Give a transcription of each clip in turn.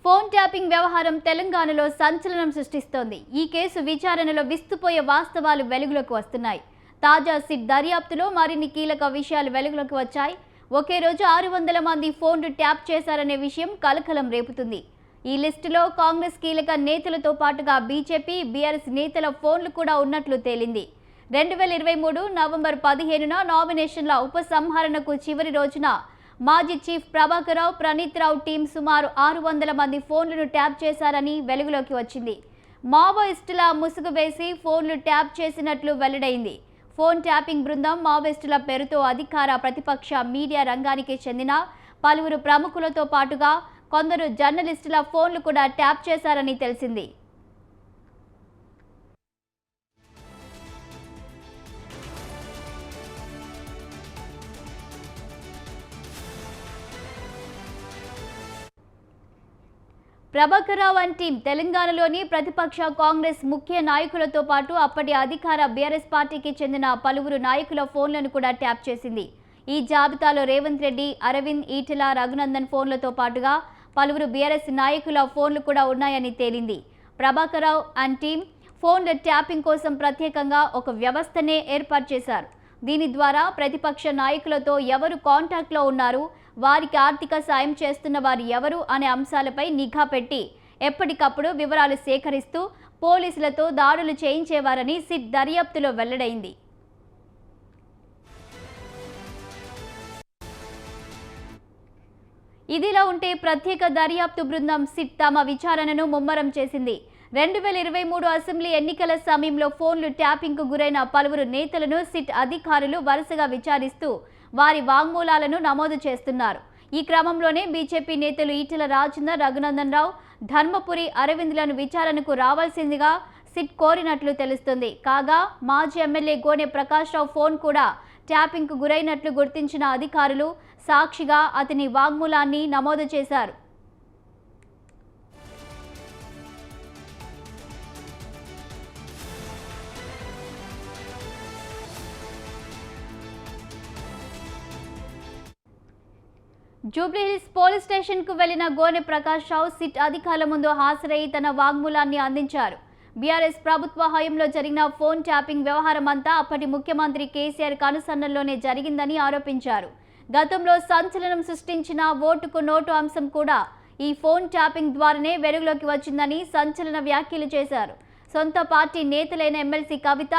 Phone tapping వ్యవహారం తెలంగాణలో సంచలనం సృష్టిస్తోంది. ఈ కేసు విచారణలో విస్తుపోయే వాస్తవాలు వెలుగులోకి వస్తున్నాయి. తాజా సిట్ దర్యాప్తులో మరిన్ని కీలక విషయాలు వెలుగులోకి వచ్చాయి. ఒకే రోజు 600 మంది ఫోన్లు ట్యాప్ చేశారనే విషయం కలకలం రేపుతుంది. ఈ లిస్టులో కాంగ్రెస్ కీలక నేతలతో పాటుగా బీజేపీ, బీఆర్ఎస్ నేతల ఫోన్లు కూడా ఉన్నట్లు తేలింది. 2023 నవంబర్ 15న నామినేషన్ల ఉపసంహరణకు చివరి రోజున మాజీ చీఫ్ ప్రభాకర్ రావు, ప్రణీత్ రావు టీం సుమారు 600 మంది ఫోన్లను ట్యాప్ చేశారని వెలుగులోకి వచ్చింది. మావోయిస్టుల ముసుగు వేసి ఫోన్లు ట్యాప్ చేసినట్లు వెల్లడైంది. ఫోన్ ట్యాపింగ్ బృందం మావోయిస్టుల పేరుతో అధికార, ప్రతిపక్ష మీడియా రంగానికి చెందిన పలువురు ప్రముఖులతో పాటుగా కొందరు జర్నలిస్టుల ఫోన్లు కూడా ట్యాప్ చేశారని తెలిసింది. ప్రభాకర్ రావు అండ్ టీం తెలంగాణలోని ప్రతిపక్ష కాంగ్రెస్ ముఖ్య నాయకులతో పాటు అప్పటి అధికార బీఆర్ఎస్ పార్టీకి చెందిన పలువురు నాయకుల ఫోన్లను కూడా ట్యాప్ చేసింది. ఈ జాబితాలో రేవంత్ రెడ్డి, అరవింద్, ఈటెల, రఘునందన్ ఫోన్లతో పాటుగా పలువురు బీఆర్ఎస్ నాయకుల ఫోన్లు కూడా ఉన్నాయని తేలింది. ప్రభాకర్ రావు అండ్ టీం ఫోన్ల ట్యాపింగ్ కోసం ప్రత్యేకంగా ఒక వ్యవస్థనే ఏర్పాటు చేశారు. దీని ద్వారా ప్రతిపక్ష నాయకులతో ఎవరు కాంటాక్ట్లో ఉన్నారు, వారికి ఆర్థిక సాయం చేస్తున్న వారు ఎవరు అనే అంశాలపై నిఘా పెట్టి ఎప్పటికప్పుడు వివరాలు సేకరిస్తూ పోలీసులతో దాడులు చేయించేవారని సిట్ దర్యాప్తులో వెల్లడైంది. ఇదిలా ఉంటే ప్రత్యేక దర్యాప్తు బృందం సిట్ తమ విచారణను ముమ్మరం చేసింది. 2023 అసెంబ్లీ ఎన్నికల సమయంలో ఫోన్లు ట్యాపింగ్కు గురైన పలువురు నేతలను సిట్ అధికారులు వరుసగా విచారిస్తూ వారి వాంగ్మూలాలను నమోదు చేస్తున్నారు. ఈ క్రమంలోనే బీజేపీ నేతలు ఈటెల రాజేందర్, రఘునందన్ రావు, ధర్మపురి, అరవింద్లను విచారణకు రావాల్సిందిగా సిట్ కోరినట్లు తెలుస్తుంది. కాగా మాజీ ఎమ్మెల్యే గోనె ప్రకాష్ రావు ఫోన్ కూడా ట్యాపింగ్కు గురైనట్లు గుర్తించిన అధికారులు సాక్షిగా అతని వాంగ్మూలాన్ని నమోదు చేశారు. జూబ్లీహిల్స్ పోలీస్ స్టేషన్కు వెళ్లిన గోనె ప్రకాష్ రావు సిట్ అధికారుల ముందు హాజరై తన వాంగ్మూలాన్ని అందించారు. బీఆర్ఎస్ ప్రభుత్వ హయాంలో జరిగిన ఫోన్ ట్యాపింగ్ వ్యవహారం అంతా అప్పటి ముఖ్యమంత్రి కేసీఆర్ కనుసన్నల్లోనే జరిగిందని ఆరోపించారు. గతంలో సంచలనం సృష్టించిన ఓటుకు నోటు అంశం కూడా ఈ ఫోన్ ట్యాపింగ్ ద్వారానే వెలుగులోకి వచ్చిందని సంచలన వ్యాఖ్యలు చేశారు. సొంత పార్టీ నేతలైన ఎమ్మెల్సీ కవిత,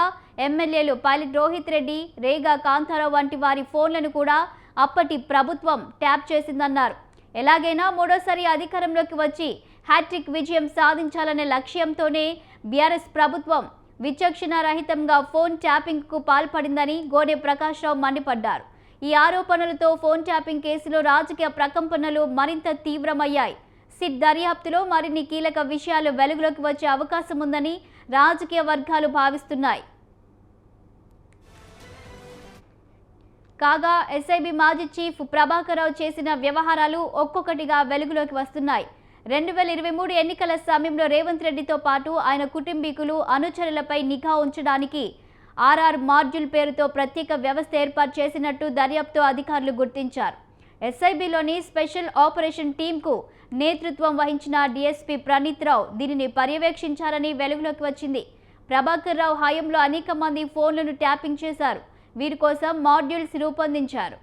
ఎమ్మెల్యేలు పైలట్ రోహిత్ రెడ్డి, రేగా కాంతారావు వంటి వారి ఫోన్లను కూడా అప్పటి ప్రభుత్వం ట్యాప్ చేసిందన్నారు. ఎలాగైనా మూడోసారి అధికారంలోకి వచ్చి హ్యాట్రిక్ విజయం సాధించాలనే లక్ష్యంతోనే బీఆర్ఎస్ ప్రభుత్వం విచక్షణ రహితంగా ఫోన్ ట్యాపింగ్కు పాల్పడిందని గోనె ప్రకాష్ రావు మండిపడ్డారు. ఈ ఆరోపణలతో ఫోన్ ట్యాపింగ్ కేసులో రాజకీయ ప్రకంపనలు మరింత తీవ్రమయ్యాయి. సిట్ దర్యాప్తులో మరిన్ని కీలక విషయాలు వెలుగులోకి వచ్చే అవకాశం ఉందని రాజకీయ వర్గాలు భావిస్తున్నాయి. కాగా ఎస్ఐబి మాజీ చీఫ్ ప్రభాకర్ రావు చేసిన వ్యవహారాలు ఒక్కొక్కటిగా వెలుగులోకి వస్తున్నాయి. 2023 ఎన్నికల సమయంలో రేవంత్ రెడ్డితో పాటు ఆయన కుటుంబీకులు, అనుచరులపై నిఘా ఉంచడానికి ఆర్ఆర్ మాడ్యూల్ పేరుతో ప్రత్యేక వ్యవస్థ ఏర్పాటు చేసినట్టు దర్యాప్తు అధికారులు గుర్తించారు. ఎస్ఐబిలోని స్పెషల్ ఆపరేషన్ టీంకు నేతృత్వం వహించిన డీఎస్పీ ప్రణీత్ రావు దీనిని పర్యవేక్షించారని వెలుగులోకి వచ్చింది. ప్రభాకర్ రావు హయాంలో అనేక మంది ఫోన్లను ట్యాపింగ్ చేశారు. వీరి కోసం మాడ్యూల్స్ రూపొందించారు.